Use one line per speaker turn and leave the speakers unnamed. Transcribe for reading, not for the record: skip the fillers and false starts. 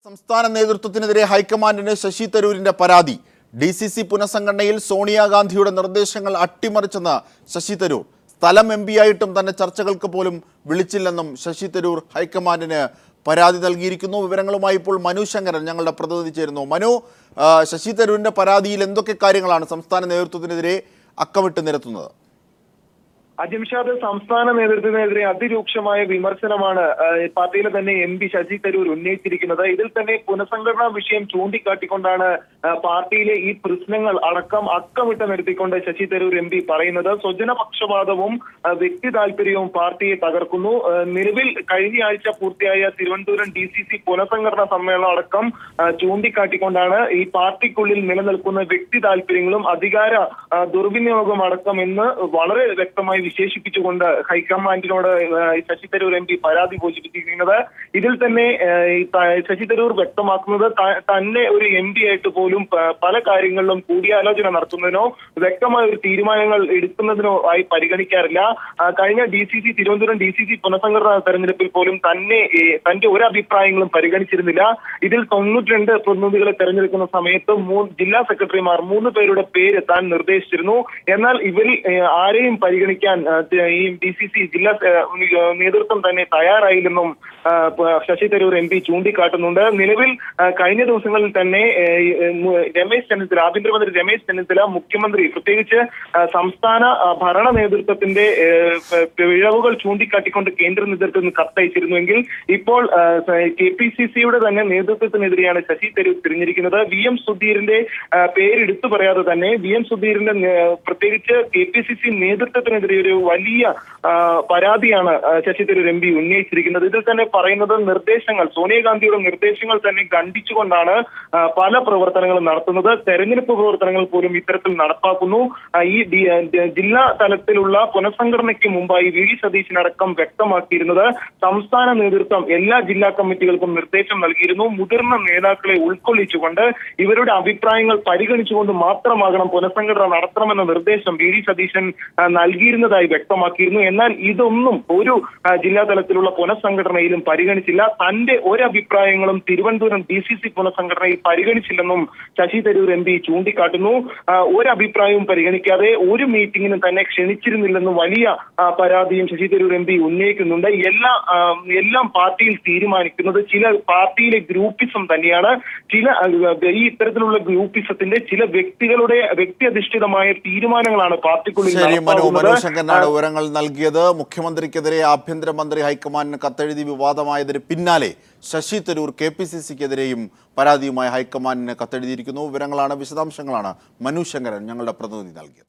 സംസ്ഥാന നേതൃത്വത്തിനെതിരെ ഹൈക്കമാൻഡിന് ശശി തരൂരിന്റെ പരാതി. DCC പുനഃസംഘടനയിൽ സോണിയാഗാന്ധിയുടെ നിർദ്ദേശങ്ങൾ അട്ടിമറിച്ചെന്ന് ശശി തരൂർ. സ്ഥലം MP ആയിട്ടും തന്നെ ചർച്ചകൾക്ക് പോലും വിളിച്ചില്ലെന്നും ശശി തരൂർ ഹൈക്കമാൻഡിന് പരാതി നൽകിയിരിക്കുന്നു. വിവരങ്ങളുമായി ഇപ്പോൾ മനു ശങ്കരൻ ഞങ്ങളുടെ പ്രതിനിധി ചേരുന്നു. മനു, ശശി തരൂരിന്റെ പരാതിയിൽ എന്തൊക്കെ കാര്യങ്ങളാണ് സംസ്ഥാന നേതൃത്വത്തിനെതിരെ അക്കമിട്ട് നിരത്തുന്നത്?
അജിംഷാദ്, സംസ്ഥാന നേതൃത്വത്തിനെതിരെ അതിരൂക്ഷമായ വിമർശനമാണ് പാർട്ടിയിലെ തന്നെ MP ശശി തരൂർ ഉന്നയിച്ചിരിക്കുന്നത്. ഇതിൽ തന്നെ പുനഃസംഘടനാ വിഷയം ചൂണ്ടിക്കാട്ടിക്കൊണ്ടാണ് പാർട്ടിയിലെ ഈ പ്രശ്നങ്ങൾ അക്കമിട്ട് നിർത്തിക്കൊണ്ട് ശശി തരൂർ MP പറയുന്നത്. സ്വജനപക്ഷപാതവും വ്യക്തി താല്പര്യവും പാർട്ടിയെ തകർക്കുന്നു. നിലവിൽ കഴിഞ്ഞ ആഴ്ച പൂർത്തിയായ തിരുവനന്തപുരം DCC പുനഃസംഘടനാ സമ്മേളനം അടക്കം ചൂണ്ടിക്കാട്ടിക്കൊണ്ടാണ് ഈ പാർട്ടിക്കുള്ളിൽ നിലനിൽക്കുന്ന വ്യക്തി താല്പര്യങ്ങളും അധികാര ദുർവിനിയോഗം അടക്കം എന്ന് വളരെ വ്യക്തമായി വിശേഷിപ്പിച്ചുകൊണ്ട് ഹൈക്കമാൻഡിനോട് ശശി തരൂർ MP പരാതി പോഷിപ്പിച്ചിരിക്കുന്നത്. ഇതിൽ തന്നെ ശശി തരൂർ വ്യക്തമാക്കുന്നത് തന്നെ ഒരു MP ആയിട്ട് പോലും പല കാര്യങ്ങളിലും കൂടിയാലോചന നടത്തുന്നതിനോ വ്യക്തമായ ഒരു തീരുമാനങ്ങൾ എടുക്കുന്നതിനോ ആയി പരിഗണിക്കാറില്ല. കഴിഞ്ഞ തിരുവനന്തപുരം DCC പുനഃസംഘടനാ തെരഞ്ഞെടുപ്പിൽ പോലും തന്റെ ഒരു അഭിപ്രായങ്ങളും പരിഗണിച്ചിരുന്നില്ല. ഇതിൽ 92 പ്രതിനിധികളെ തെരഞ്ഞെടുക്കുന്ന സമയത്ത് ജില്ലാ സെക്രട്ടറിമാർ 3 പേരുടെ പേര് താൻ നിർദ്ദേശിച്ചിരുന്നു. എന്നാൽ ഇവരിൽ ആരെയും പരിഗണിക്കാൻ ഈ DCC ജില്ലാ നേതൃത്വം തന്നെ തയ്യാറായില്ലെന്നും ശശി തരൂർ MP ചൂണ്ടിക്കാട്ടുന്നുണ്ട്. നിലവിൽ കഴിഞ്ഞ ദിവസങ്ങളിൽ തന്നെ ആഭ്യന്തരമന്ത്രി രമേശ് ചെന്നിത്തല മുഖ്യമന്ത്രി പ്രത്യേകിച്ച് സംസ്ഥാന ഭരണ നേതൃത്വത്തിന്റെ പിഴവുകൾ ചൂണ്ടിക്കാട്ടിക്കൊണ്ട് കേന്ദ്ര നേതൃത്വത്തിന് കത്തയച്ചിരുന്നുവെങ്കിൽ ഇപ്പോൾ KPCCയുടെ തന്നെ നേതൃത്വത്തിനെതിരെയാണ് ശശി തരൂർ തിരിഞ്ഞിരിക്കുന്നത്. VM സുധീറിന്റെ പേരെടുത്തു പറയാതെ തന്നെ VM സുധീറിന്റെ പ്രത്യേകിച്ച് KPCC നേതൃത്വത്തിനെതിരെ ഒരു വലിയ പരാതിയാണ് ശശി തരൂർ MP ഉന്നയിച്ചിരിക്കുന്നത്. ഇതിൽ തന്നെ പറയുന്നത് സോണിയാഗാന്ധിയുടെ നിർദ്ദേശങ്ങൾ തന്നെ ഖണ്ഡിച്ചുകൊണ്ടാണ് പല പ്രവർത്തനങ്ങളും നടത്തുന്നത്. തെരഞ്ഞെടുപ്പ് പ്രവർത്തനങ്ങൾ പോലും ഇത്തരത്തിൽ നടപ്പാക്കുന്നു. ഈ ജില്ലാ തലത്തിലുള്ള പുനഃസംഘടനയ്ക്ക് മുമ്പായി VD സതീശനടക്കം വ്യക്തമാക്കിയിരുന്നത് സംസ്ഥാന നേതൃത്വം എല്ലാ ജില്ലാ കമ്മിറ്റികൾക്കും നിർദ്ദേശം നൽകിയിരുന്നു. മുതിർന്ന നേതാക്കളെ ഉൾക്കൊള്ളിച്ചുകൊണ്ട് ഇവരുടെ അഭിപ്രായങ്ങൾ പരിഗണിച്ചുകൊണ്ട് മാത്രമാകണം പുനഃസംഘടന നടത്തണമെന്ന നിർദ്ദേശം VD സതീശൻ നൽകിയിരുന്നതായി വ്യക്തമാക്കിയിരുന്നു. എന്നാൽ ഇതൊന്നും ഒരു ജില്ലാ തലത്തിലുള്ള പുനഃസംഘടനയിലും പരിഗണിച്ചില്ല. തന്റെ ഒരഭിപ്രായങ്ങളും തിരുവനന്തപുരം DCC പുനഃസംഘടനയിൽ പരിഗണിച്ചില്ലെന്നും ശശി തരൂർ MP ചൂണ്ടിക്കാട്ടുന്നു. ഒരഭിപ്രായവും പരിഗണിക്കാതെ ഒരു മീറ്റിംഗിനും തന്നെ ക്ഷണിച്ചിരുന്നില്ലെന്നും വലിയ പരാതിയും ശശി തരൂർ MP ഉന്നയിക്കുന്നുണ്ട്. എല്ലാം പാർട്ടിയിൽ തീരുമാനിക്കുന്നത് ചില പാർട്ടിയിലെ ഗ്രൂപ്പിസം തന്നെയാണ്. ഈ ഇത്തരത്തിലുള്ള ഗ്രൂപ്പിസത്തിന്റെ ചില വ്യക്തി അധിഷ്ഠിതമായ തീരുമാനങ്ങളാണ് പാർട്ടിക്കുള്ളിൽ
ശങ്കരനാണ് വിവരങ്ങൾ നൽകിയത്. മുഖ്യമന്ത്രിക്കെതിരെ ആഭ്യന്തരമന്ത്രി ഹൈക്കമാൻഡിന് കത്തെഴുതി വിവാദമായതിന് പിന്നാലെ ശശി തരൂർ KPCCക്കെതിരെയും പരാതിയുമായി ഹൈക്കമാൻഡിന് കത്തെഴുതിയിരിക്കുന്നു. വിവരങ്ങളാണ്, വിശദാംശങ്ങളാണ് മനു ശങ്കരൻ ഞങ്ങളുടെ പ്രതിനിധി നൽകിയത്.